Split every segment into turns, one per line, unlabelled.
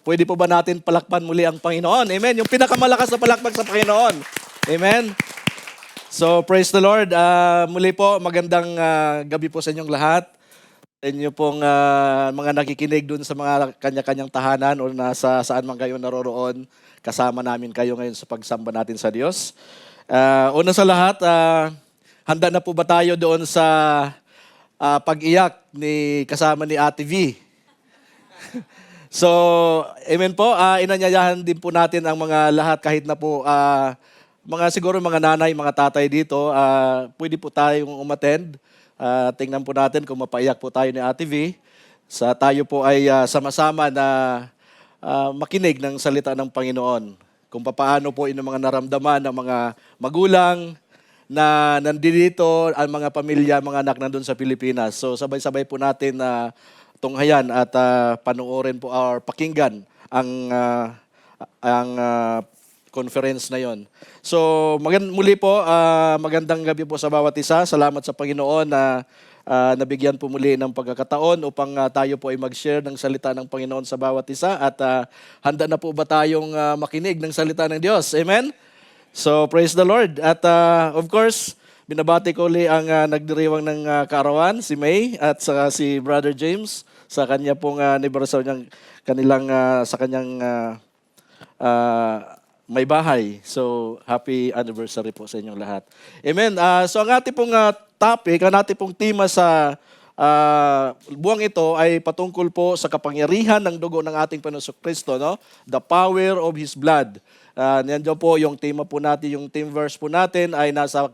Pwede po ba natin palakpan muli ang Panginoon? Amen. Yung pinakamalakas na palakpak sa Panginoon. Amen. So, praise the Lord. Muli po, magandang gabi po sa inyong lahat. Inyo pong mga nakikinig dun sa mga kanya-kanyang tahanan o nasa saan man kayo naroroon, kasama namin kayo ngayon sa pagsamba natin sa Diyos. Una sa lahat, handa na po ba tayo doon sa pag-iyak kasama ni Ate V? So, amen po. Inanyayahan din po natin ang mga lahat kahit na po siguro mga nanay, mga tatay dito, pwede po tayong umattend. Tingnan po natin kung mapaiyak po tayo ni Ate V. Tayo po ay sama-sama na makinig ng salita ng Panginoon. Kung paano po yung mga naramdaman ng mga magulang na nandito, ang mga pamilya, mga anak nandun sa Pilipinas. So sabay-sabay po natin na tunghayan at panoorin po or pakinggan ang conference na yon. So muli po, magandang gabi po sa bawat isa. Salamat sa Panginoon na nabigyan po muli ng pagkakataon upang tayo po ay mag-share ng salita ng Panginoon sa bawat isa. At handa na po ba tayong makinig ng salita ng Diyos? Amen? So praise the Lord. At of course, binabati ko ulit ang nagdiriwang ng kaarawan, si May at si Brother James sa kanya pong anniversary sa kanyang may bahay. So, happy anniversary po sa inyong lahat. Amen. So, ang ating pong topic, ang ating pong tema sa buwang ito ay patungkol po sa kapangyarihan ng dugo ng ating Panginoong Kristo, no? The power of His blood. Nandiyan po yung tema po natin, yung theme verse po natin ay nasa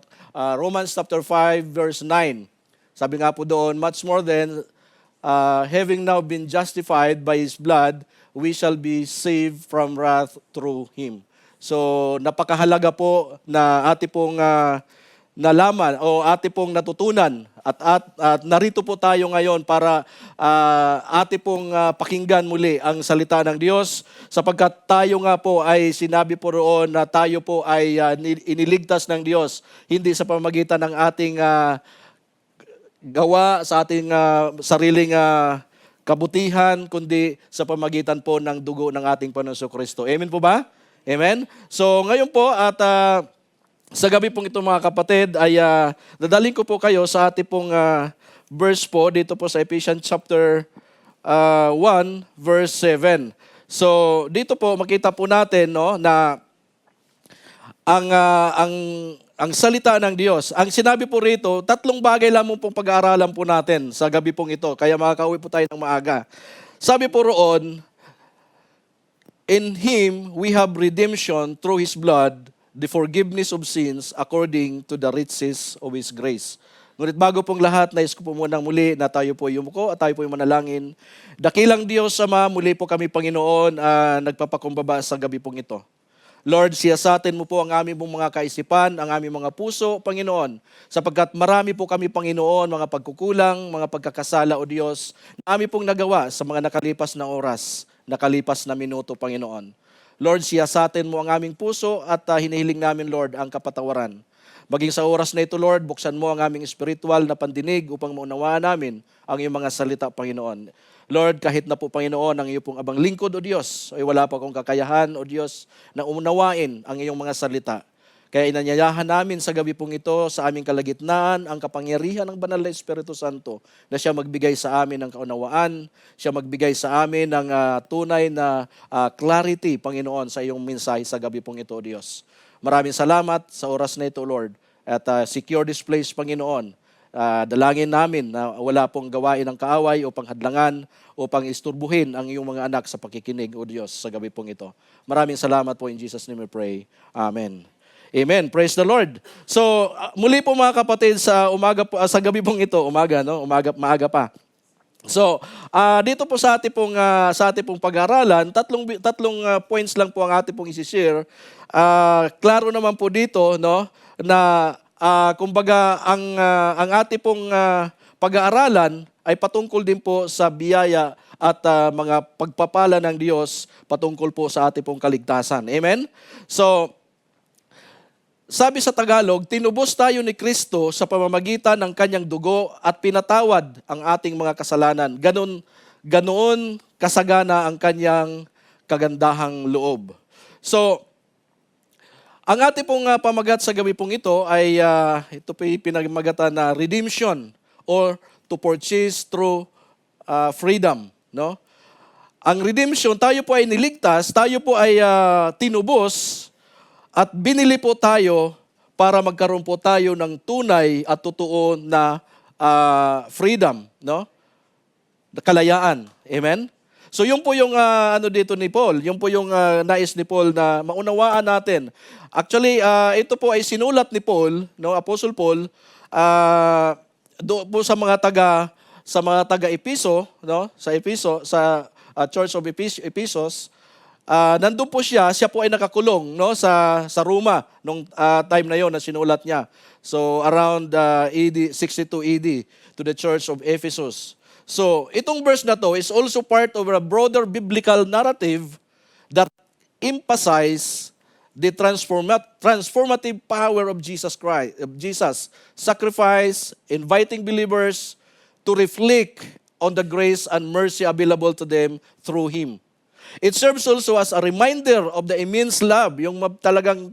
Romans chapter 5 verse 9. Sabi nga po doon, much more than having now been justified by His blood, we shall be saved from wrath through Him. So, napakahalaga po na ating pong nalaman o ating pong natutunan at narito po tayo ngayon para ating pong pakinggan muli ang salita ng Diyos sapagkat tayo nga po ay sinabi po roon na tayo po ay iniligtas ng Diyos hindi sa pamamagitan ng ating gawa sa ating sariling kabutihan kundi sa pamamagitan po ng dugo ng ating Panginoong Kristo. Amen po ba? Amen? So ngayon po at sa gabi pong ito mga kapatid ay dadaling ko po kayo sa ating pong verse po dito po sa Ephesians chapter 1 verse 7. So dito po makita po natin no na ang salita ng Diyos. Ang sinabi po rito, tatlong bagay lamang pong pag-aaralan po natin sa gabi pong ito. Kaya makakauwi po tayo ng maaga. Sabi po roon, in Him we have redemption through His blood, the forgiveness of sins according to the riches of His grace. Ngunit bago pong lahat, nais ko po munang muli na tayo po yumuko at tayo po manalangin. Dakilang Diyos Ama, muli po kami Panginoon nagpapakumbaba sa gabi pong ito. Lord, siyasatin mo po ang aming mga kaisipan, ang aming mga puso, Panginoon, sapagkat marami po kami, Panginoon, mga pagkukulang, mga pagkakasala, O Diyos, na aming pong nagawa sa mga nakalipas na oras, nakalipas na minuto, Panginoon. Lord, siyasatin mo ang aming puso at hinihiling namin, Lord, ang kapatawaran. Maging sa oras na ito, Lord, buksan mo ang aming spiritual na pandinig upang maunawaan namin ang iyong mga salita, Panginoon. Lord, kahit na po, Panginoon, ang iyong pong abang lingkod, O Diyos, ay wala pa akong kakayahan, O Diyos, na unawain ang iyong mga salita. Kaya inanyayahan namin sa gabi pong ito, sa aming kalagitnaan, ang kapangyarihan ng Banal na Espiritu Santo, na siya magbigay sa amin ng kaunawaan, siya magbigay sa amin ng tunay na clarity, Panginoon, sa iyong mensahe sa gabi pong ito, O Diyos. Maraming salamat sa oras na ito, Lord. At secure this place, Panginoon. Dalangin namin na wala pong gawain ng kaaway upang hadlangan, upang isturbuhin ang iyong mga anak sa pakikinig, O Diyos, sa gabi pong ito. Maraming salamat po. In Jesus' name we pray. Amen. Amen. Praise the Lord. So, muli po mga kapatid sa sa gabi pong ito, maaga pa. So, dito po sa ating pong pag-aaralan, tatlong points lang po ang ating pong i-share. Klaro naman po dito, no, na kumbaga ang ating pong pag-aaralan ay patungkol din po sa biyaya at mga pagpapala ng Diyos patungkol po sa ating pong kaligtasan. Amen? So, sabi sa Tagalog, tinubos tayo ni Kristo sa pamamagitan ng kanyang dugo at pinatawad ang ating mga kasalanan. Ganoon kasagana ang kanyang kagandahang loob. So, ang ating pong pamagat sa gabi pong ito ay ito po yung pinagmagatan na redemption or to purchase through freedom. No? Ang redemption, tayo po ay niligtas, tayo po ay tinubos at binili po tayo para magkaroon po tayo ng tunay at totoo na freedom, no? Kalayaan. Amen? So yun po yung ano dito ni Paul, yun po yung nais ni Paul na maunawaan natin. Actually, ito po ay sinulat ni Paul, no, Apostle Paul, do po sa mga taga Episo, no, sa Episo, sa Church of Ephesus. Nandun po siya po ay nakakulong, no, sa Roma nung time na yon na sinulat niya. So around AD 62 AD to the Church of Ephesus. So itong verse na to is also part of a broader biblical narrative that emphasize the transformative power of Jesus Christ, of Jesus' sacrifice, inviting believers to reflect on the grace and mercy available to them through Him. It serves also as a reminder of the immense love, yung talagang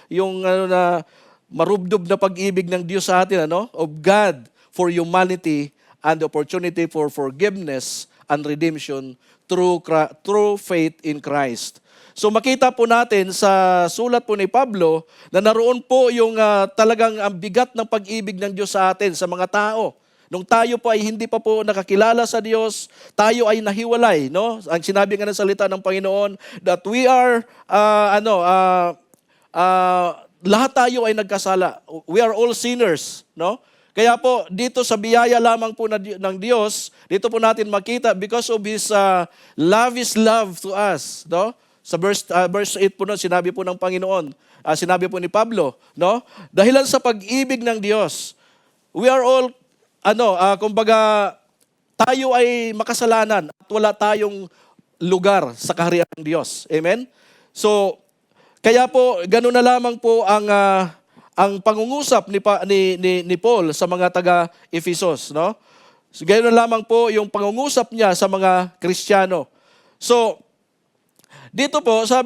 yung na marubdob na pag-ibig ng Diyos sa atin, of God for humanity and the opportunity for forgiveness and redemption through faith in Christ. So makita po natin sa sulat po ni Pablo na naroon po yung talagang ang bigat ng pag-ibig ng Diyos sa atin, sa mga tao. Nung tayo po ay hindi pa po nakakilala sa Diyos, tayo ay nahiwalay, no? Ang sinabi nga ng salita ng Panginoon that we are lahat tayo ay nagkasala. We are all sinners, no? Kaya po dito sa biyaya lamang po ng Diyos, dito po natin makita because of His lavish love to us, no? Sa verse 8 po sinabi po ng Panginoon, sinabi po ni Pablo, no? Dahilan sa pag-ibig ng Diyos, we are all kumbaga, tayo ay makasalanan at wala tayong lugar sa kaharian ng Diyos. Amen? So, kaya po, gano'n na lamang po ang pangungusap ni Paul sa mga taga-Ephesus, no? So, gano'n na lamang po yung pangungusap niya sa mga Kristiyano. So, dito po, sa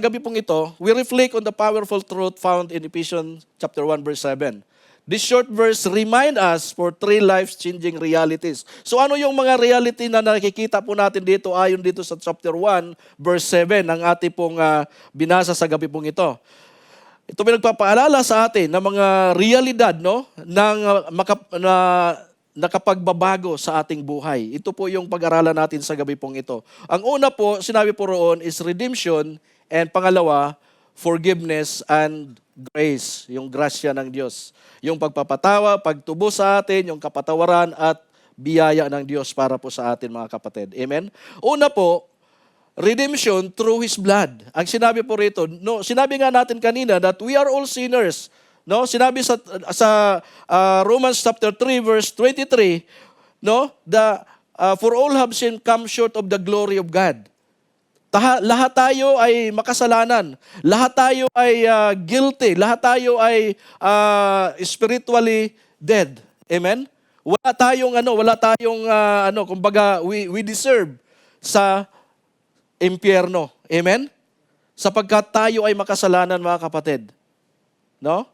gabi pong ito, we reflect on the powerful truth found in Ephesians chapter 1, verse 7. This short verse remind us for three life-changing realities. So ano yung mga reality na nakikita po natin dito ayon dito sa chapter 1, verse 7 ng ating pong binasa sa gabi pong ito. Ito may nagpapaalala sa atin ng mga realidad, no, ng nakapagbabago sa ating buhay. Ito po yung pag-aralan natin sa gabi pong ito. Ang una po, sinabi po roon is redemption, and pangalawa, forgiveness and grace, yung grasya ng Diyos. Yung pagpapatawa, pagtubo sa atin, yung kapatawaran at biyaya ng Diyos para po sa atin, mga kapatid. Amen? Una po, redemption through His blood. Ang sinabi po rito, no, sinabi nga natin kanina that we are all sinners. No, sinabi sa Romans chapter 3 verse 23, no, for all have sinned, come short of the glory of God. Lahat tayo ay makasalanan. Lahat tayo ay guilty. Lahat tayo ay spiritually dead. Amen? Wala tayong kumbaga we deserve sa impyerno. Amen? Sapagkat tayo ay makasalanan, mga kapatid. No?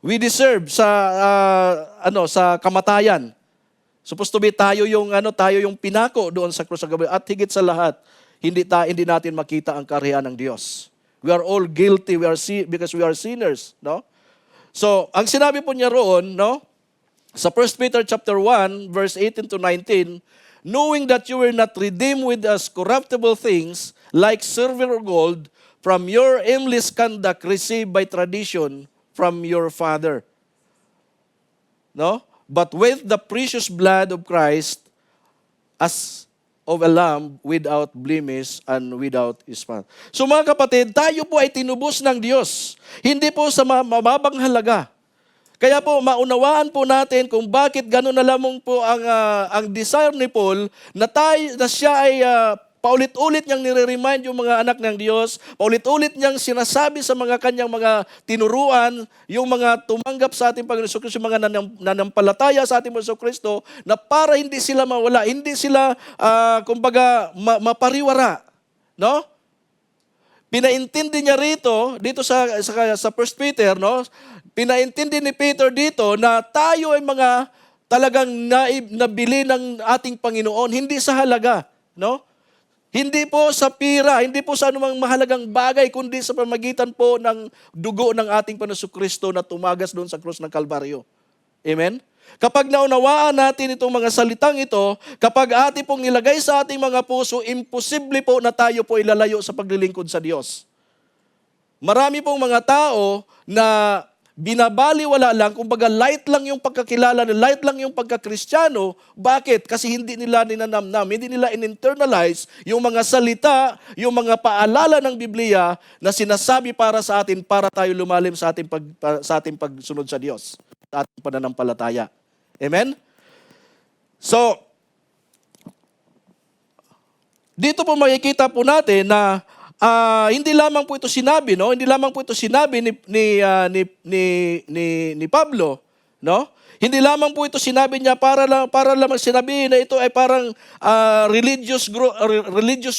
We deserve sa kamatayan. Supposed to be tayo yung pinako doon sa krus sa gabi. At higit sa lahat, hindi natin makita ang kaharian ng Diyos. We are all guilty because we are sinners, no? So, ang sinabi po niya roon, no? Sa 1 Peter chapter 1 verse 18 to 19, knowing that you were not redeemed with as corruptible things like silver or gold from your aimless conduct received by tradition from your father. No? But with the precious blood of Christ as of a lamb without blemish and without spot. So mga kapatid, tayo po ay tinubos ng Diyos. Hindi po sa mababang halaga. Kaya po, maunawaan po natin kung bakit gano'n na lamang po ang desire ni Paul na siya ay paulit-ulit niyang nire-remind yung mga anak ng Diyos, paulit-ulit niyang sinasabi sa mga kanyang mga tinuruan, yung mga tumanggap sa ating Panginoon Jesucristo, yung mga nanampalataya sa ating Panginoon Jesucristo, na para hindi sila mawala, hindi sila, mapariwara. no? Pinaintindi niya dito sa 1 Peter, no? Pinaintindi ni Peter dito na tayo ay mga talagang nabili ng ating Panginoon, hindi sa halaga, no? Hindi po sa pira, hindi po sa anumang mahalagang bagay, kundi sa pamagitan po ng dugo ng ating Panginoon Kristo na tumagas doon sa krus ng Kalbaryo. Amen? Kapag naunawaan natin itong mga salitang ito, kapag ating pong nilagay sa ating mga puso, imposible po na tayo po ilalayo sa paglilingkod sa Diyos. Marami pong mga tao na binabaliwala lang, kumbaga light lang yung pagkakilala, light lang yung pagkakristyano. Bakit? Kasi hindi nila ninanamnam, hindi nila in-internalize yung mga salita, yung mga paalala ng Biblia na sinasabi para sa atin, para tayo lumalim sa ating pagsunod sa Diyos, sa ating pananampalataya. Amen? So, dito po makikita po natin na hindi lamang po ito sinabi, no? Hindi lamang po ito sinabi ni Pablo, no? Hindi lamang po ito sinabi niya para lamang sinabihin na ito ay parang religious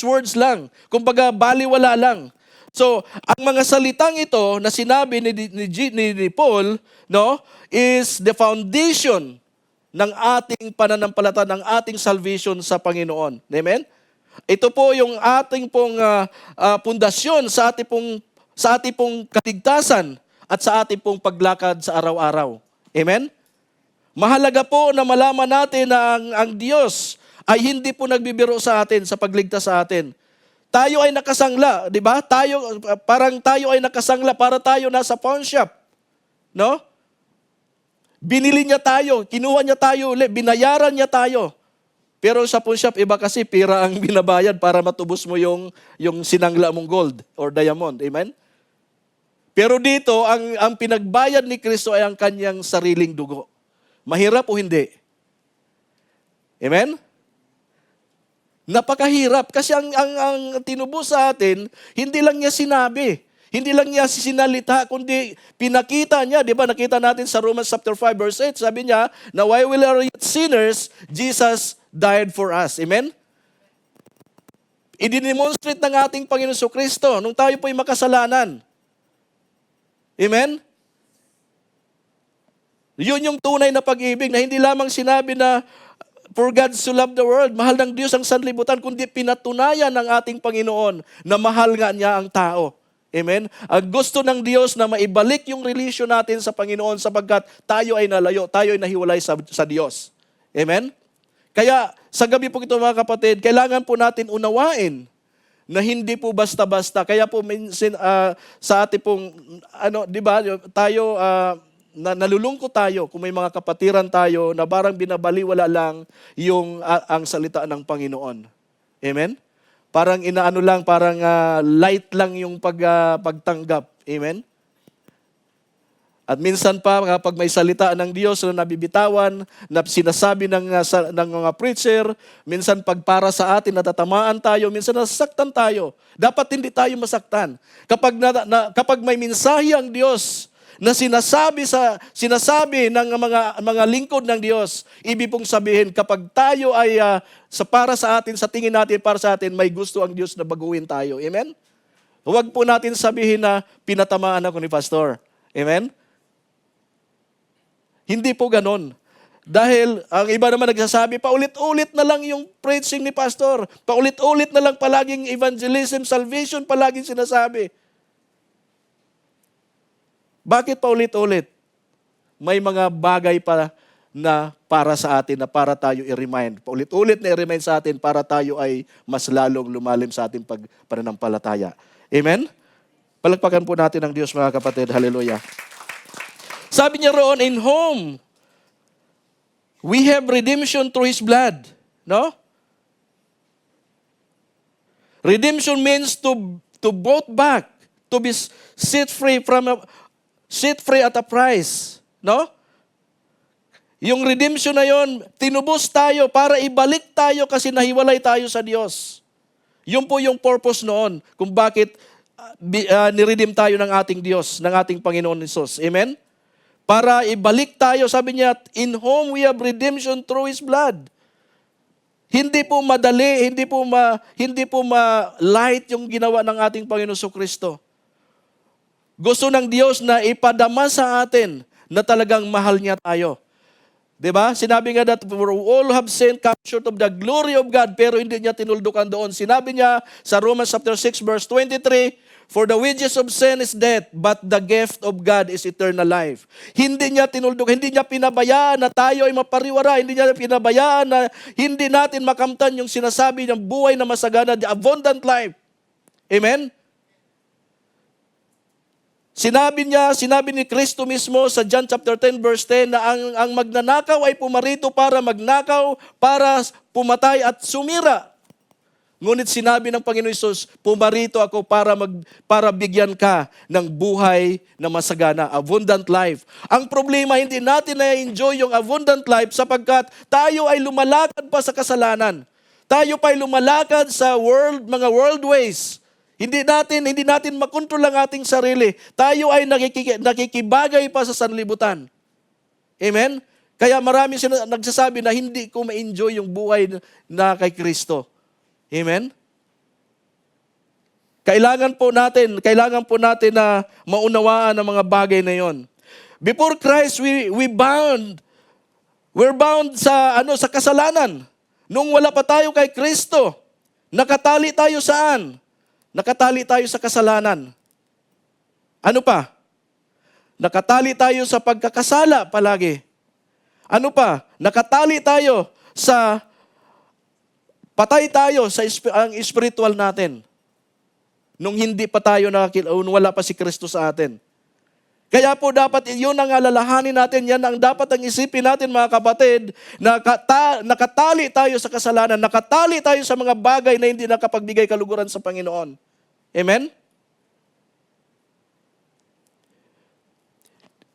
words lang. Kumbaga baliwala lang. So, ang mga salitang ito na sinabi ni Paul, no, is the foundation ng ating pananampalataya, ng ating salvation sa Panginoon. Amen? Ito po yung ating pong pundasyon sa ating pong kaligtasan at sa ating pong paglakad sa araw-araw. Amen? Mahalaga po na malaman natin na ang Diyos ay hindi po nagbibiro sa atin sa pagligtas sa atin. Tayo ay nakasangla, di ba? Parang tayo ay nakasangla para tayo nasa pawn shop. No? Binili niya tayo, kinuha niya tayo ulit, binayaran niya tayo. Pero sa pawn shop, iba kasi pira ang binabayad para matubos mo yung sinangla mong gold or diamond. Amen? Pero dito, ang pinagbayad ni Kristo ay ang kanyang sariling dugo. Mahirap o hindi? Amen? Napakahirap kasi ang tinubos sa atin, hindi lang niya sinabi. Hindi lang niya sinalita, kundi pinakita niya. Di ba, nakita natin sa Romans chapter 5 verse 8, sabi niya, na while we are yet sinners, Jesus died for us. Amen? I-demonstrate ng ating Panginoon Kristo nung tayo po'y makasalanan. Amen? Yun yung tunay na pag-ibig na hindi lamang sinabi na for God so loved the world, mahal ng Diyos ang sanlibutan, kundi pinatunayan ng ating Panginoon na mahal nga niya ang tao. Amen? Ang gusto ng Diyos na maibalik yung relasyon natin sa Panginoon sapagkat tayo ay nalayo, tayo ay nahiwalay sa Diyos. Amen? Kaya sa gabi po ito mga kapatid, kailangan po natin unawain na hindi po basta-basta. Kaya po sa ating pong, di ba, tayo, nalulungkot tayo kung may mga kapatiran tayo na barang binabaliwala lang ang salita ng Panginoon. Amen? Parang parang light lang yung pagtanggap. Amen? At minsan pa, kapag may salita ng Diyos na nabibitawan, na sinasabi ng mga preacher, minsan pag para sa atin, natatamaan tayo, minsan nasasaktan tayo. Dapat hindi tayo masaktan. Kapag may mensahe ang Diyos na sinasabi ng mga lingkod ng Diyos, ibig pong sabihin, kapag tayo ay para sa atin, sa tingin natin, para sa atin, may gusto ang Diyos na baguhin tayo. Amen? Huwag po natin sabihin na pinatamaan ako ni Pastor. Amen? Hindi po ganon. Dahil ang iba naman nagsasabi, paulit-ulit na lang yung preaching ni Pastor. Paulit-ulit na lang palaging evangelism, salvation palaging sinasabi. Bakit paulit-ulit? May mga bagay pa na para sa atin, na para tayo i-remind. Paulit-ulit na i-remind sa atin para tayo ay mas lalong lumalim sa ating pananampalataya. Amen? Palagpakan po natin ang Diyos mga kapatid. Hallelujah. Sabi niya roon, in whom we have redemption through His blood. No? Redemption means to bought back, to be set free at a price. No? Yung redemption na yon, tinubos tayo para ibalik tayo kasi nahiwalay tayo sa Diyos. Yun po yung purpose noon kung bakit niredeem tayo ng ating Diyos, ng ating Panginoon Jesus. Amen? Para ibalik tayo, sabi niya, in whom we have redemption through His blood. Hindi po madali, hindi po light yung ginawa ng ating Panginoon Kristo. Gusto ng Diyos na ipadama sa atin na talagang mahal niya tayo. 'Di ba? Sinabi nga that for all have sinned, come short of the glory of God, pero hindi niya tinuldukan doon. Sinabi niya sa Romans chapter 6 verse 23, for the wages of sin is death, but the gift of God is eternal life. Hindi niya tinuldukan, hindi niya pinabayaan na tayo ay mapariwara, hindi niya pinabayaan na hindi natin makamtan yung sinasabi ng buhay na masagana, the abundant life. Amen? Sinabi ni Kristo mismo sa John chapter 10 verse 10 na ang magnanakaw ay pumarito para magnakaw, para pumatay at sumira. Ngunit sinabi ng Panginoon Hesus, pumarito ako para bigyan ka ng buhay na masagana, abundant life. Ang problema, hindi natin na-enjoy yung abundant life sapagkat tayo ay lumalakad pa sa kasalanan. Tayo pa ay lumalakad sa mga world ways. Hindi natin makontrol ang ating sarili. Tayo ay nakikibagay pa sa sanlibutan. Amen? Kaya marami nagsasabi na hindi ko ma-enjoy yung buhay na kay Kristo. Amen? Kailangan po natin na maunawaan ang mga bagay na yon. Before Christ, we're bound sa kasalanan. Nung wala pa tayo kay Kristo, nakatali tayo saan? Nakatali tayo sa kasalanan. Ano pa? Nakatali tayo sa pagkakasala palagi. Ano pa? Nakatali tayo sa patay tayo sa ang spiritual natin. Nung hindi pa tayo wala pa si Kristo sa atin. Kaya po dapat yun ang alalahanin natin, yan ang dapat ang isipin natin mga kapatid, nakatali tayo sa kasalanan, nakatali tayo sa mga bagay na hindi nakapagbigay kaluguran sa Panginoon. Amen?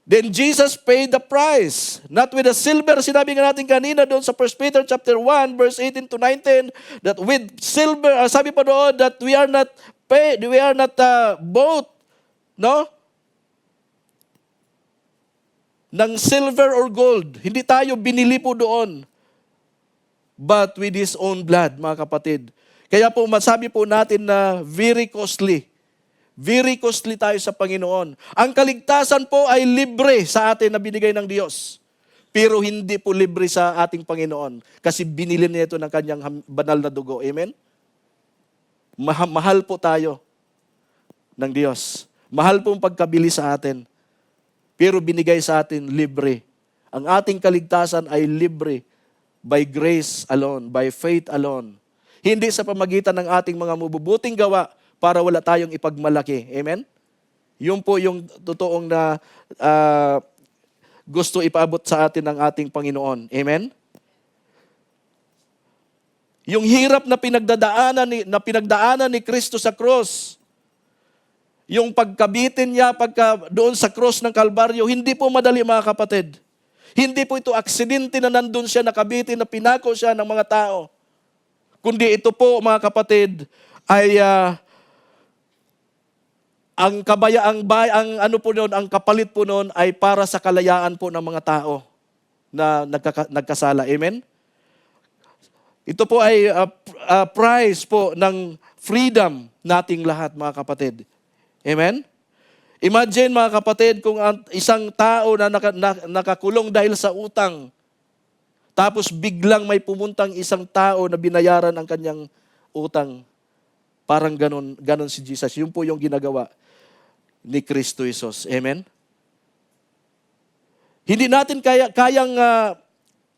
Then Jesus paid the price, not with the silver. Sinabi nga natin kanina doon sa 1 Peter chapter 1, verse 18 to 19, that with silver, sabi pa doon that we are not bought, no? Ng silver or gold. Hindi tayo binili po doon. But with His own blood, mga kapatid. Kaya po masabi po natin na very costly. Very costly tayo sa Panginoon. Ang kaligtasan po ay libre sa atin na binigay ng Diyos. Pero hindi po libre sa ating Panginoon. Kasi binili niya ito ng kanyang banal na dugo. Amen? Mahal po tayo ng Diyos. Mahal po ang pagkabili sa atin. Pero binigay sa atin libre. Ang ating kaligtasan ay libre by grace alone, by faith alone. Hindi sa pamagitan ng ating mga mabubuting gawa para wala tayong ipagmalaki. Amen? Yun po yung totoong na gusto ipaabot sa atin ng ating Panginoon. Amen? Yung hirap na pinagdaanan ni Kristo sa cross, yung pagkabitin niya doon sa cross ng Kalbaryo, hindi po madali mga kapatid. Hindi po ito aksidente na nandun siya, nakabitin, na pinako siya ng mga tao. Kundi ito po mga kapatid ay ang kapalit po noon ay para sa kalayaan po ng mga tao na nagkasala. Amen? Ito po ay price po ng freedom nating lahat mga kapatid. Amen? Imagine mga kapatid kung isang tao na nakakulong dahil sa utang, tapos biglang may pumuntang isang tao na binayaran ang kanyang utang. Parang ganon si Jesus. Yun po yung ginagawa ni Kristo Jesus. Amen? Hindi natin kayang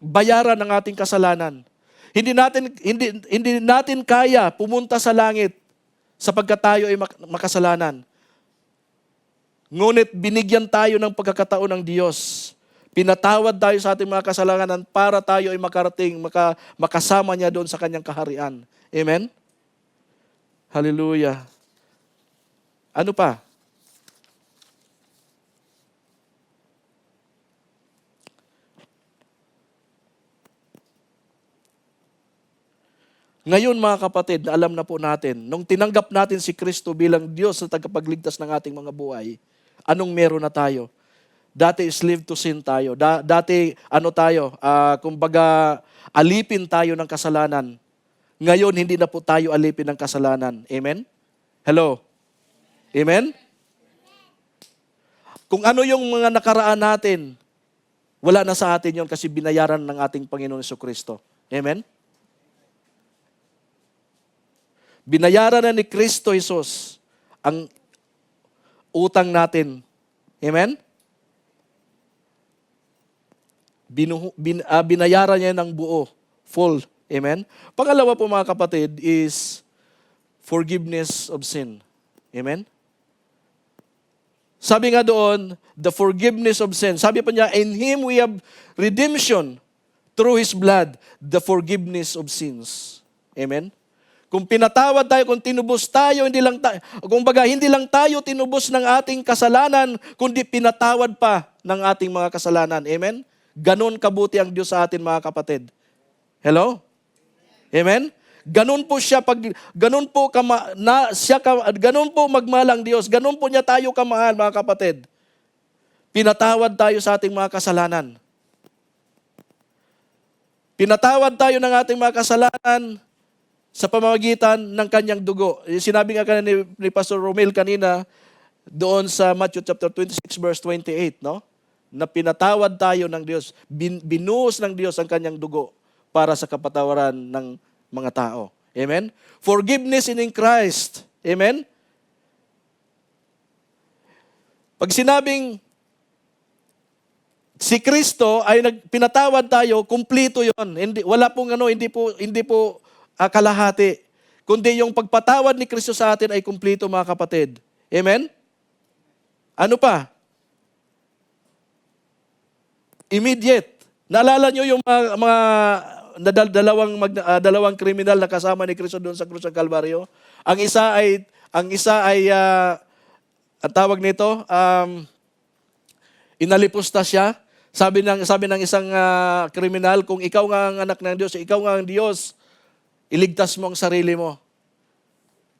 bayaran ang ating kasalanan. Hindi natin kaya pumunta sa langit sapagkat tayo ay makasalanan. Ngunit binigyan tayo ng pagkakataon ng Diyos. Pinatawad tayo sa ating mga kasalanan para tayo ay makasama niya doon sa kanyang kaharian. Amen? Hallelujah. Ano pa? Ngayon mga kapatid, alam na po natin, nung tinanggap natin si Kristo bilang Diyos na tagapagligtas ng ating mga buhay, anong meron na tayo? Dati slave to sin tayo. Dati kumbaga, alipin tayo ng kasalanan. Ngayon, hindi na po tayo alipin ng kasalanan. Amen? Hello? Amen? Kung ano yung mga nakaraan natin, wala na sa atin yon kasi binayaran ng ating Panginoon Jesucristo. Amen? Binayaran na ni Kristo Jesus ang utang natin. Amen? Binayaran niya ng buo, full. Amen? Pangalawa po mga kapatid is forgiveness of sin. Amen? Sabi nga doon, the forgiveness of sin. Sabi pa niya, in Him we have redemption through His blood, the forgiveness of sins. Amen? Kung pinatawad tayo, kung tinubos tayo, hindi lang tayo tinubos ng ating kasalanan, kundi pinatawad pa ng ating mga kasalanan. Amen? Ganon kabuti ang Diyos sa atin, mga kapatid. Hello? Amen? Ganon po siya ganon po magmahal ang Diyos. Ganon po niya tayo kamahal, mga kapatid. Pinatawad tayo sa ating mga kasalanan. Pinatawad tayo ng ating mga kasalanan sa pamamagitan ng kanyang dugo. Sinabi nga kanina ni Pastor Romel kanina doon sa Matthew chapter 26 verse 28, no? Na pinatawad tayo ng Diyos, binuhos ng Diyos ang kanyang dugo para sa kapatawaran ng mga tao. Amen? Forgiveness in Christ. Amen? Pag sinabing si Kristo ay pinatawad tayo, kumplito 'yon. Hindi po kalahati. Kundi yung pagpatawad ni Kristo sa atin ay kumplito, mga kapatid. Amen? Ano pa? Immediate. Naalala nyo yung mga dalawang kriminal na kasama ni Kristo doon sa krus ng Kalbaryo? Ang isa ay ang tawag nito, inalipusta siya. Sabi ng isang kriminal, kung ikaw nga ang anak ng Diyos, ikaw nga ang Diyos, iligtas mo ang sarili mo.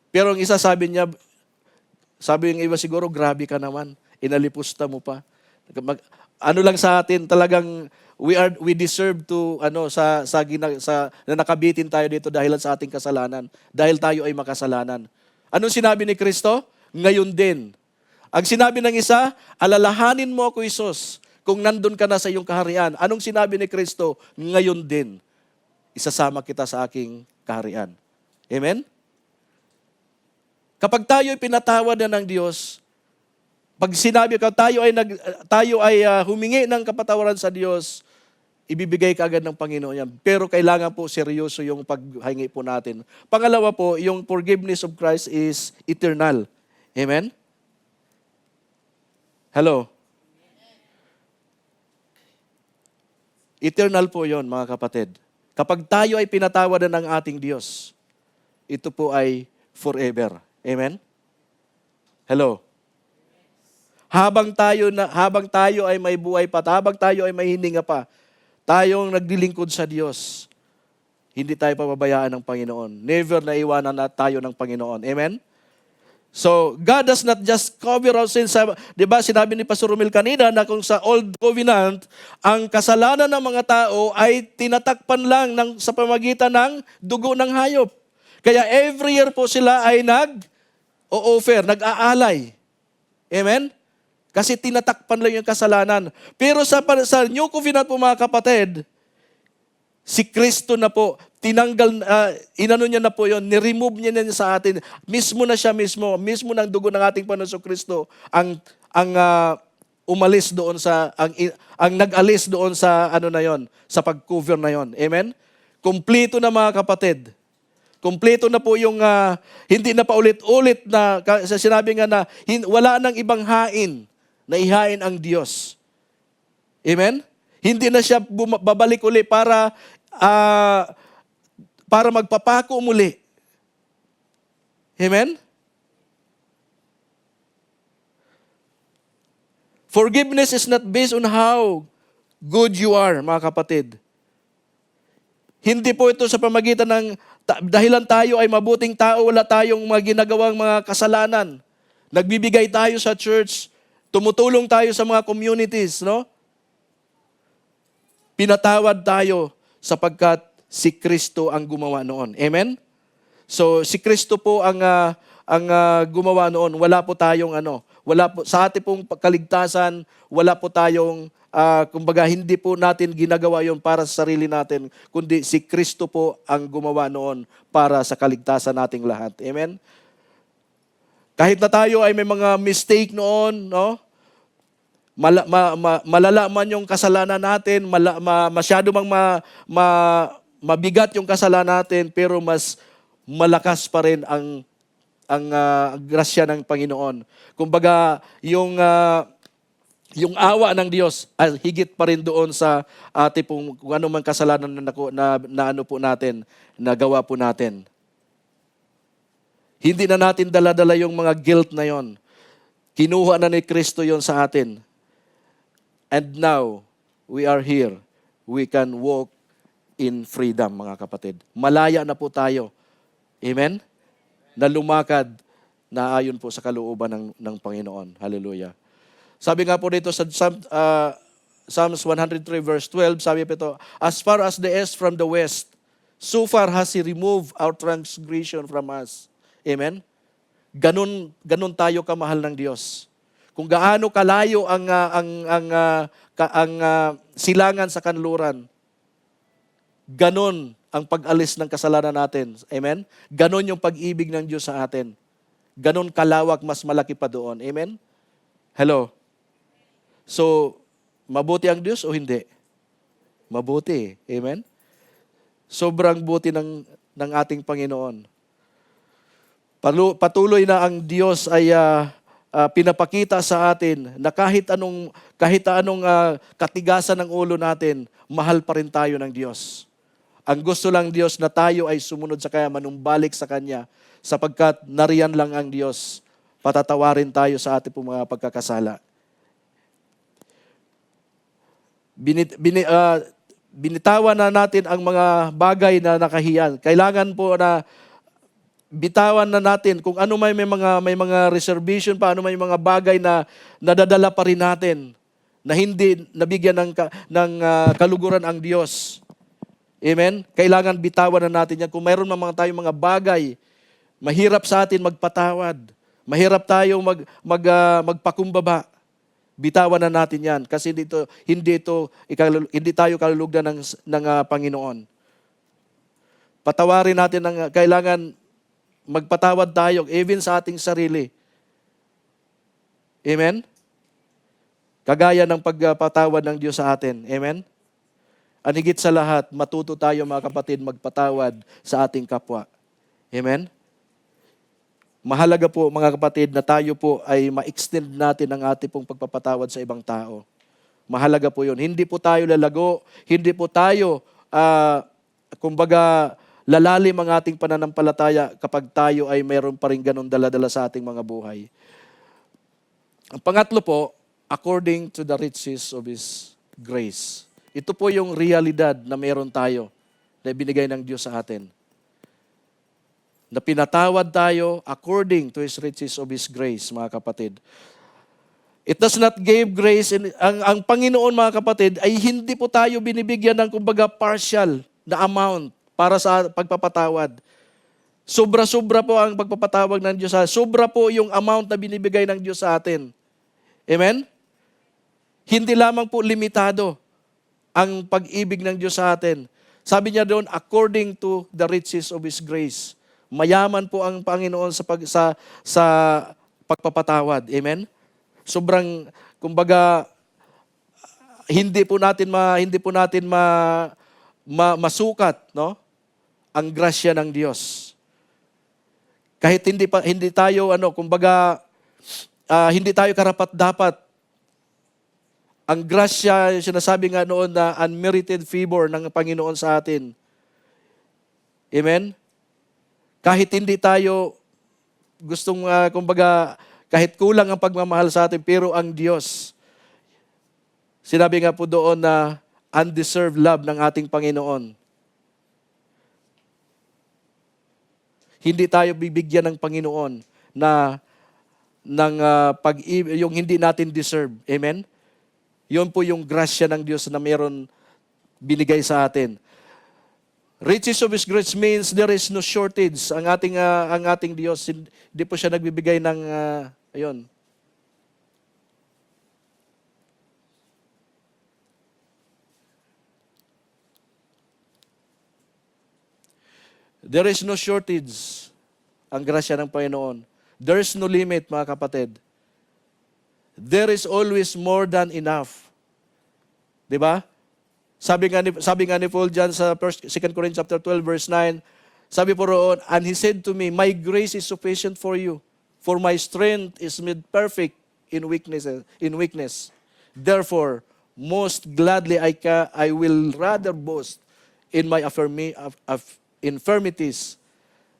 Pero ang isa sabi yung iba siguro, grabe ka naman, inalipusta mo pa. Ano lang sa atin, talagang we deserve to na nakabitin tayo dito dahil sa ating kasalanan, dahil tayo ay makasalanan. Anong sinabi ni Kristo? Ngayon din. Ang sinabi ng isa, alalahanin mo ako, Isus, kung nandun ka na sa iyong kaharian. Anong sinabi ni Kristo? Ngayon din, isasama kita sa aking kaharian. Amen? Kapag tayo ay pinatawad na ng Diyos, pag sinabi ka, tayo ay humingi ng kapatawaran sa Diyos, ibibigay ka agad ng Panginoon yan. Pero kailangan po seryoso yung paghingi po natin. Pangalawa po, yung forgiveness of Christ is eternal. Amen? Hello? Eternal po yon, mga kapatid. Kapag tayo ay pinatawadan ng ating Diyos, ito po ay forever. Amen? Hello? Habang tayo ay may buhay pa, habang tayo ay may hininga pa, tayong naglilingkod sa Diyos, hindi tayo pababayaan ng Panginoon. Never na iwanan na tayo ng Panginoon. Amen? So, God does not just cover our sins. Diba, sinabi ni Pastor Romel kanina na kung sa Old Covenant, ang kasalanan ng mga tao ay tinatakpan lang sa pamagitan ng dugo ng hayop. Kaya every year po sila ay nag-o-offer, nag-aalay. Amen? Kasi tinatakpan lang yung kasalanan. Pero sa New Covenant po, mga kapatid, si Kristo na po, inano niya na po yun, ni-remove niya na sa atin. Mismo ng dugo ng ating Panginoon Kristo, ang umalis doon ang nag-alis doon sa sa pag-cover na yon. Amen? Kompleto na, mga kapatid. Kompleto na po yung hindi na paulit-ulit na sinabi nga na wala nang ibang hain na ihain ang Diyos. Amen? Hindi na siya babalik uli para magpapako muli. Amen? Forgiveness is not based on how good you are, mga kapatid. Hindi po ito sa pamagitan ng dahilan tayo ay mabuting tao, wala tayong mga ginagawang mga kasalanan. Nagbibigay tayo sa church, tumutulong tayo sa mga communities, no? Pinatawad tayo sapagkat si Kristo ang gumawa noon. Amen? So si Kristo po ang gumawa noon. Wala po tayong wala po sa ating pong kaligtasan, wala po tayong kumbaga hindi po natin ginagawa 'yon para sa sarili natin, kundi si Kristo po ang gumawa noon para sa kaligtasan nating lahat. Amen. Kahit na tayo ay may mga mistake noon, no? Malala man yung kasalanan natin, masyado mang mabigat yung kasalanan natin, pero mas malakas pa rin ang grasya ng Panginoon. Kumbaga, yung awa ng Diyos ay higit pa rin doon sa ating pong kung ano man kasalanan na ano po natin, nagawa po natin. Hindi na natin dala-dala yung mga guilt na yon. Kinuha na ni Kristo yon sa atin. And now, we are here. We can walk in freedom, mga kapatid. Malaya na po tayo. Amen? Na lumakad na ayon po sa kalooban ng Panginoon. Hallelujah. Sabi nga po dito sa Psalms 103 verse 12, sabi po ito, as far as the east from the west, so far has He removed our transgression from us. Amen? Ganun tayo kamahal ng Diyos. Kung gaano kalayo ang silangan sa kanluran, ganun ang pag-alis ng kasalanan natin. Amen? Ganon yung pag-ibig ng Diyos sa atin. Ganon kalawak, mas malaki pa doon. Amen? Hello? So, mabuti ang Diyos o hindi? Mabuti. Amen? Sobrang buti ng ating Panginoon. Patuloy na ang Diyos ay pinapakita sa atin na kahit anong katigasan ng ulo natin, mahal pa rin tayo ng Diyos. Ang gusto lang Diyos na tayo ay sumunod sa Kanya, manumbalik sa Kanya, sapagkat nariyan lang ang Diyos. Patatawarin tayo sa ating mga pagkakasala. Binitawan na natin ang mga bagay na nakahiyan. Kailangan po na bitawan na natin kung ano may mga reservation pa, ano may mga bagay na nadadala pa rin natin na hindi nabigyan ng kaluguran ang Diyos. Amen? Kailangan bitawan na natin yan. Kung mayroon tayong mga bagay, mahirap sa atin magpatawad. Mahirap tayong magpakumbaba. Bitawan na natin yan. Kasi hindi tayo kalulugdan ng Panginoon. Patawarin natin kailangan magpatawad tayo, even sa ating sarili. Amen? Kagaya ng pagpatawad ng Diyos sa atin. Amen? Ang higit sa lahat, matuto tayo mga kapatid magpatawad sa ating kapwa. Amen? Mahalaga po mga kapatid na tayo po ay ma-extend natin ang ating pong pagpapatawad sa ibang tao. Mahalaga po yun. Hindi po tayo lalago, hindi po tayo, lalalim ang ating pananampalataya kapag tayo ay mayroon pa rin ganun dala-dala sa ating mga buhay. Ang pangatlo po, according to the riches of His grace. Ito po yung realidad na meron tayo na binigay ng Diyos sa atin. Na pinatawad tayo according to His riches of His grace, mga kapatid. It does not give grace. Ang Panginoon, mga kapatid, ay hindi po tayo binibigyan ng partial na amount para sa pagpapatawad. Sobra-sobra po ang pagpapatawad ng Diyos. Sobra po yung amount na binibigay ng Diyos sa atin. Amen? Hindi lamang po limitado ang pag-ibig ng Diyos sa atin. Sabi niya doon, according to the riches of His grace. Mayaman po ang Panginoon sa pagpapatawad. Amen? Sobrang, hindi po natin masukat, no? Ang grasya ng Diyos. Kahit hindi tayo hindi tayo karapat-dapat. Ang grasya, sinasabi nga noon na unmerited favor ng Panginoon sa atin. Amen? Kahit hindi tayo gustong, kahit kulang ang pagmamahal sa atin, pero ang Diyos, sinabi nga po doon na undeserved love ng ating Panginoon. Hindi tayo bibigyan ng Panginoon yung hindi natin deserve. Amen? Yun po yung grasya ng Diyos na meron binigay sa atin. Riches of His grace means there is no shortage. Ang ating Diyos, hindi po siya nagbibigay ng, ayun. There is no shortage ang grasya ng Panginoon. There is no limit, mga kapatid. There is always more than enough. Di ba? Sabi nga ni Paul dyan sa 2 Corinthians chapter 12 verse 9, sabi po roon, and he said to me, my grace is sufficient for you, for my strength is made perfect in weakness. Therefore, most gladly I will rather boast in my infirmities,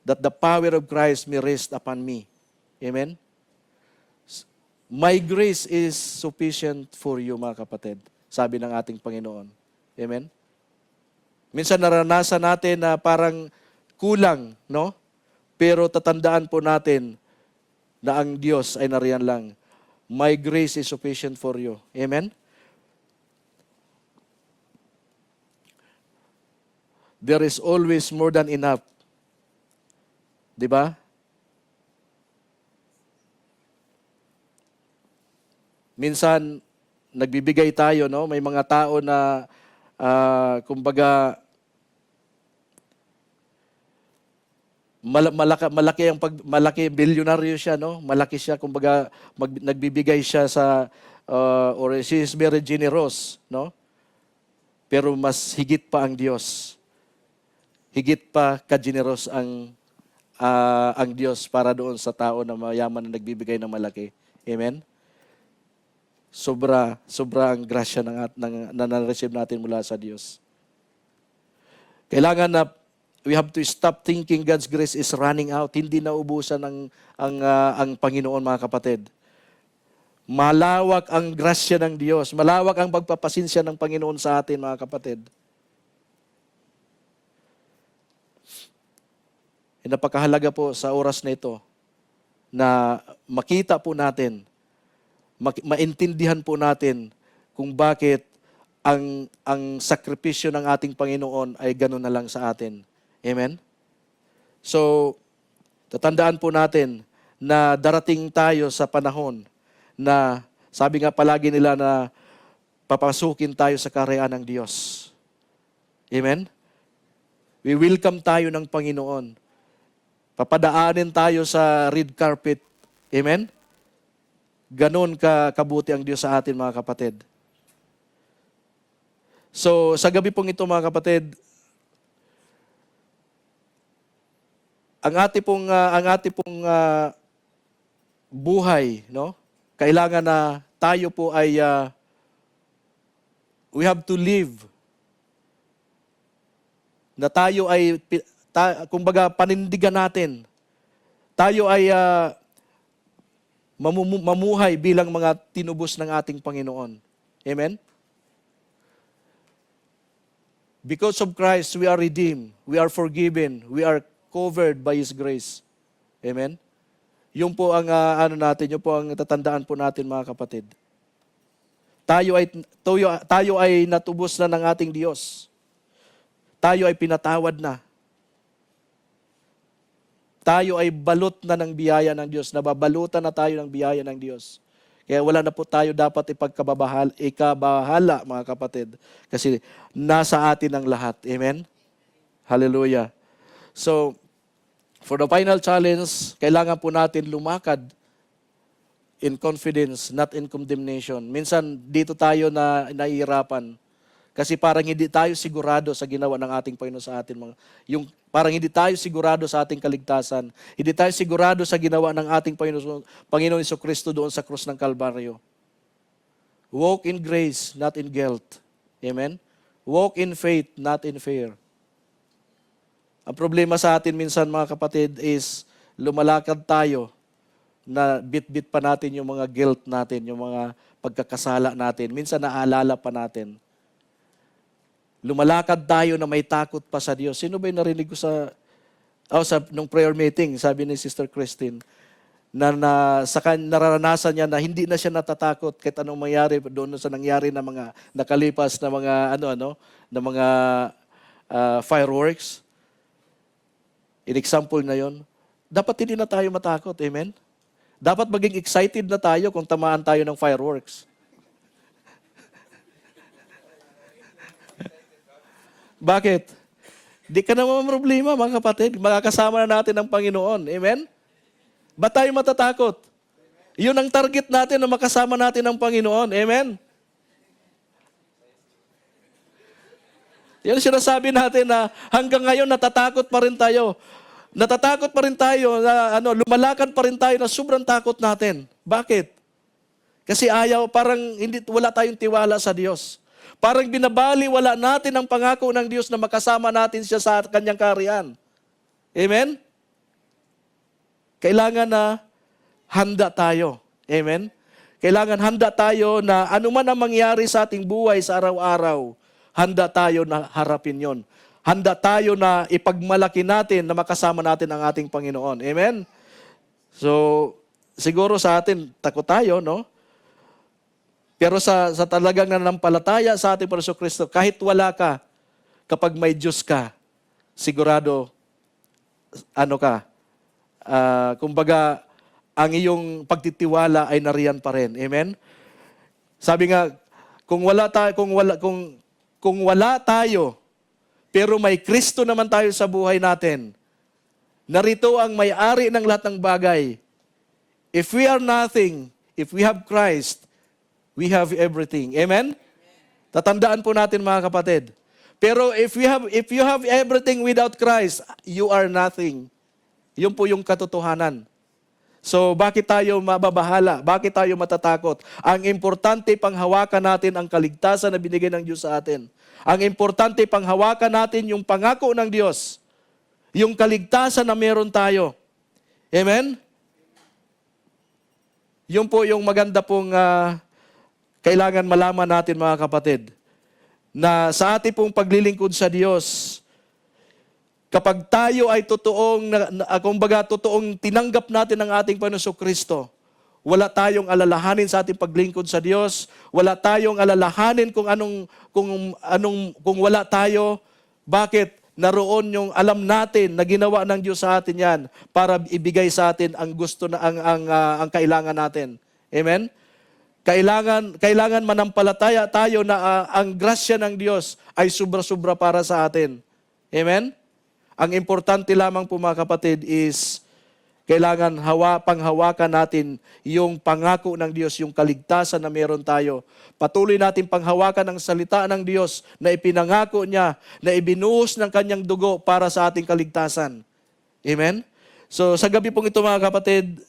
that the power of Christ may rest upon me. Amen? My grace is sufficient for you, mga kapatid, sabi ng ating Panginoon. Amen? Minsan naranasan natin na parang kulang, no? Pero tatandaan po natin na ang Diyos ay nariyan lang. My grace is sufficient for you. Amen? There is always more than enough. Di ba? Minsan, nagbibigay tayo, no? May mga tao na, kumbaga, malaki bilyonaryo siya, no? Malaki siya, kumbaga, nagbibigay siya sa, or she is very generous, no? Pero mas higit pa ang Diyos. Higit pa ka-generous ang Diyos para doon sa tao na mayaman na nagbibigay ng malaki. Amen? Sobra ang grasya na na-receive natin mula sa Diyos. Kailangan na we have to stop thinking God's grace is running out. Hindi na ubusan ang Panginoon, mga kapatid. Malawak ang grasya ng Diyos. Malawak ang pagpapasinsya ng Panginoon sa atin, mga kapatid. Napakahalaga po sa oras na ito na makita po natin, maintindihan po natin kung bakit ang sakripisyo ng ating Panginoon ay gano'n na lang sa atin. Amen? So, tatandaan po natin na darating tayo sa panahon na sabi nga palagi nila na papasukin tayo sa kaharian ng Diyos. Amen? We welcome tayo ng Panginoon. Papadaanin tayo sa red carpet. Amen? Ganon kabuti ang Diyos sa atin, mga kapatid. So, sa gabi pong ito, mga kapatid, ang ating pong buhay, no? Kailangan na tayo po ay we have to live. Na tayo ay kumbaga panindigan natin. Tayo ay mamuhay bilang mga tinubos ng ating Panginoon. Amen? Because of Christ, we are redeemed. We are forgiven. We are covered by His grace. Amen? Yung po ang yung po ang tatandaan po natin, mga kapatid. Tayo ay natubos na ng ating Diyos. Tayo ay pinatawad na. Tayo ay balot na ng biyaya ng Diyos. Nababalutan na tayo ng biyaya ng Diyos. Kaya wala na po tayo dapat ikabahala, mga kapatid. Kasi nasa atin ang lahat. Amen? Hallelujah. So, for the final challenge, kailangan po natin lumakad in confidence, not in condemnation. Minsan, dito tayo na nahihirapan. Kasi parang hindi tayo sigurado sa ginawa ng ating Panginoon sa atin. Parang hindi tayo sigurado sa ating kaligtasan. Hindi tayo sigurado sa ginawa ng ating Panginoon Jesucristo doon sa krus ng Kalbaryo. Walk in grace, not in guilt. Amen? Walk in faith, not in fear. Ang problema sa atin minsan, mga kapatid, is lumalakad tayo na bit-bit pa natin yung mga guilt natin, yung mga pagkakasala natin. Minsan naalala pa natin. Lumalakad tayo na may takot pa sa Diyos. Sino ba yung narinig ko nung prayer meeting, sabi ni Sister Christine, nararanasan niya na hindi na siya natatakot kahit anong mangyari doon sa nangyari na mga nakalipas na mga na mga fireworks. In example na yon, dapat hindi na tayo matakot. Amen? Dapat maging excited na tayo kung tamaan tayo ng fireworks. Bakit? Di ka naman problema, mga kapatid. Makakasama na natin ang Panginoon. Amen? Ba't tayo matatakot? Yun ang target natin na makasama natin ang Panginoon. Amen? Yan sinasabi natin na hanggang ngayon natatakot pa rin tayo. Natatakot pa rin tayo, na, lumalakad pa rin tayo na sobrang takot natin. Bakit? Kasi parang wala tayong tiwala sa Diyos. Parang binabaliwala natin ang pangako ng Diyos na makasama natin siya sa kanyang kaharian. Amen? Kailangan na handa tayo. Amen? Kailangan handa tayo na anuman ang mangyari sa ating buhay sa araw-araw, handa tayo na harapin yon. Handa tayo na ipagmalaki natin na makasama natin ang ating Panginoon. Amen? So, siguro sa atin, takot tayo, no? Pero sa talagang nanampalataya sa ating Panginoon Kristo, kahit wala ka, kapag may Diyos ka, sigurado, kumbaga, ang iyong pagtitiwala ay nariyan pa rin. Amen? Sabi nga, kung wala tayo, pero may Kristo naman tayo sa buhay natin, narito ang may-ari ng lahat ng bagay. If we are nothing, if we have Christ, we have everything. Amen? Tatandaan po natin, mga kapatid. Pero if you have everything without Christ, you are nothing. Yun po yung katotohanan. So, bakit tayo mababahala? Bakit tayo matatakot? Ang importante, panghawakan natin ang kaligtasan na binigay ng Diyos sa atin. Ang importante, panghawakan natin yung pangako ng Diyos. Yung kaligtasan na meron tayo. Amen? Yun po yung maganda pong kailangan malaman natin, mga kapatid, na sa ating pong paglilingkod sa Diyos, kapag tayo ay totoong tinanggap natin ang ating Panginoon Kristo, wala tayong alalahanin sa ating paglingkod sa Diyos, wala tayong alalahanin kung wala tayo. Bakit? Naroon yung alam natin na ginawa ng Diyos sa atin yan para ibigay sa atin ang gusto na ang kailangan natin. Amen? Kailangan manampalataya tayo na ang grasya ng Diyos ay sobra-sobra para sa atin. Amen? Ang importante lamang po, mga kapatid, is kailangan panghawakan natin yung pangako ng Diyos, yung kaligtasan na meron tayo. Patuloy natin panghawakan ang salita ng Diyos na ipinangako niya, na ibinuhos ng kanyang dugo para sa ating kaligtasan. Amen? So sa gabi pong ito, mga kapatid,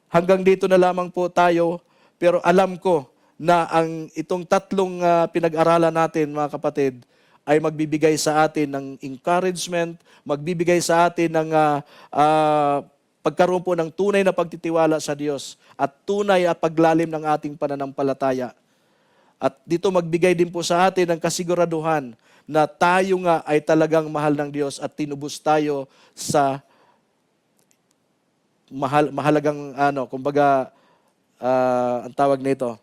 hanggang dito na lamang po tayo. Pero alam ko na itong tatlong pinag-aralan natin, mga kapatid, ay magbibigay sa atin ng encouragement, magbibigay sa atin ng pagkaroon po ng tunay na pagtitiwala sa Diyos at tunay at paglalim ng ating pananampalataya. At dito magbigay din po sa atin ng kasiguraduhan na tayo nga ay talagang mahal ng Diyos at tinubos tayo sa mahalagang ang tawag nito,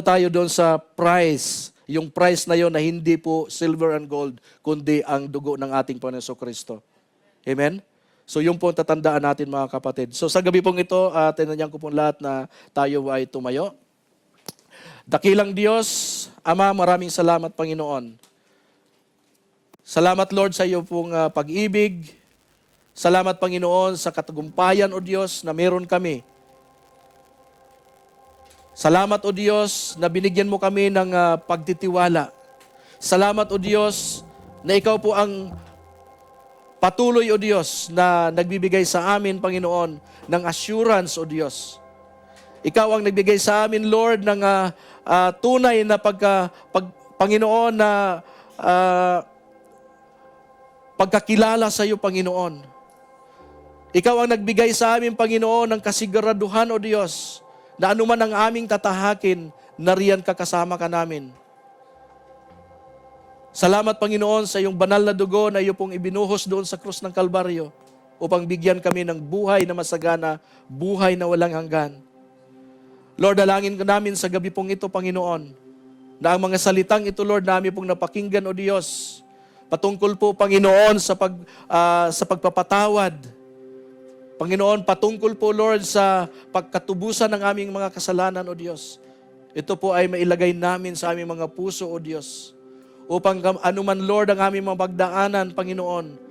tayo doon sa price, yung price na yon na hindi po silver and gold, kundi ang dugo ng ating Panginoon Kristo. Amen? So yun po ang tatandaan natin, mga kapatid. So sa gabi pong ito, tinanyan ko po lahat na tayo ay tumayo. Dakilang Diyos, Ama, maraming salamat, Panginoon. Salamat, Lord, sa iyo pong pag-ibig. Salamat, Panginoon, sa katagumpayan, O Diyos, na meron kami. Salamat, O Diyos, na binigyan mo kami ng pagtitiwala. Salamat, O Diyos, na ikaw po ang patuloy, O Diyos, na nagbibigay sa amin, Panginoon, ng assurance, O Diyos. Ikaw ang nagbigay sa amin, Lord, ng tunay na Panginoon, na pagkakilala sa iyo, Panginoon. Ikaw ang nagbigay sa amin, Panginoon, ng kasiguraduhan, O Diyos, na anuman ang aming tatahakin, nariyan ka, kasama ka namin. Salamat, Panginoon, sa iyong banal na dugo na iyo pong ibinuhos doon sa krus ng Kalbaryo upang bigyan kami ng buhay na masagana, buhay na walang hanggan. Lord, dalangin ka namin sa gabi pong ito, Panginoon, na ang mga salitang ito, Lord, na aming pong napakinggan, O Diyos, patungkol po, Panginoon, sa pagpapatawad. Panginoon, patungkol po, Lord, sa pagkatubusan ng aming mga kasalanan, O Diyos. Ito po ay mailagay namin sa aming mga puso, O Diyos. Upang anuman, Lord, ang aming mga pagdaanan, Panginoon,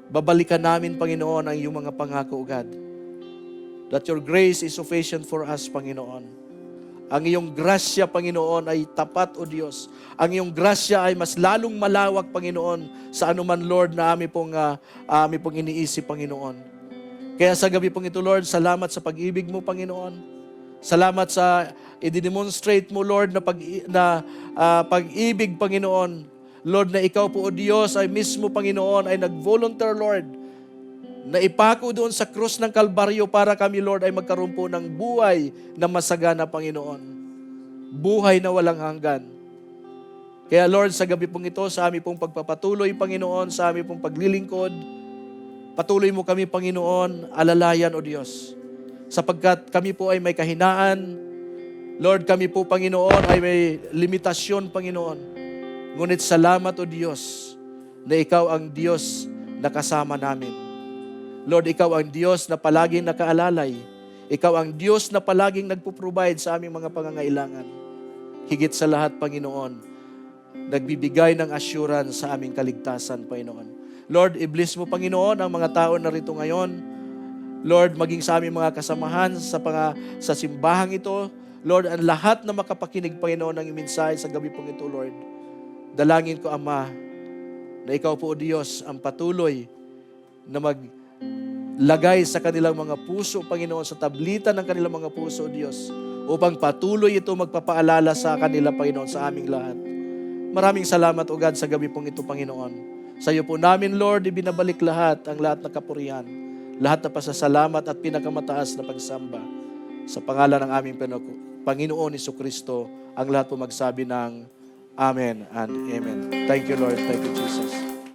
babalikan namin, Panginoon, ang iyong mga pangako, O God. That your grace is sufficient for us, Panginoon. Ang iyong grasya, Panginoon, ay tapat, O Diyos. Ang iyong grasya ay mas lalong malawak, Panginoon, sa anuman, Lord, na aming pong iniisip, Panginoon. Kaya sa gabi pong ito, Lord, salamat sa pag-ibig mo, Panginoon. Salamat sa i-demonstrate mo, Lord, na pag-ibig, Panginoon. Lord, na ikaw po, O Diyos, ay mismo, Panginoon, ay nag-volunteer, Lord, na ipako doon sa krus ng Kalbaryo para kami, Lord, ay magkaroon po ng buhay na masagana, Panginoon. Buhay na walang hanggan. Kaya, Lord, sa gabi pong ito, sa aming pong pagpapatuloy, Panginoon, sa aming pong paglilingkod, patuloy mo kami, Panginoon, alalayan, O Diyos. Sapagkat kami po ay may kahinaan. Lord, kami po, Panginoon, ay may limitasyon, Panginoon. Ngunit salamat, O Diyos, na ikaw ang Diyos na kasama namin. Lord, ikaw ang Diyos na palaging nakaalalay. Ikaw ang Diyos na palaging nagpo-provide sa aming mga pangangailangan. Higit sa lahat, Panginoon, nagbibigay ng assurance sa aming kaligtasan, Panginoon. Lord, i-bless mo, Panginoon, ang mga tao na rito ngayon. Lord, maging sa aming mga kasamahan sa simbahang ito. Lord, ang lahat na makapakinig, Panginoon, ng mensahe sa gabi pong ito, Lord. Dalangin ko, Ama, na ikaw po, O Diyos, ang patuloy na maglagay sa kanilang mga puso, Panginoon, sa tablitan ng kanilang mga puso, O Diyos, upang patuloy ito magpapaalala sa kanila, Panginoon, sa aming lahat. Maraming salamat, O God, sa gabi pong ito, Panginoon. Sa iyo po namin, Lord, ibinabalik ang lahat na kapurihan, lahat na pasasalamat at pinakamataas na pagsamba. Sa pangalan ng aming Panginoon Jesucristo, ang lahat po magsabi ng Amen and Amen. Thank you, Lord. Thank you, Jesus.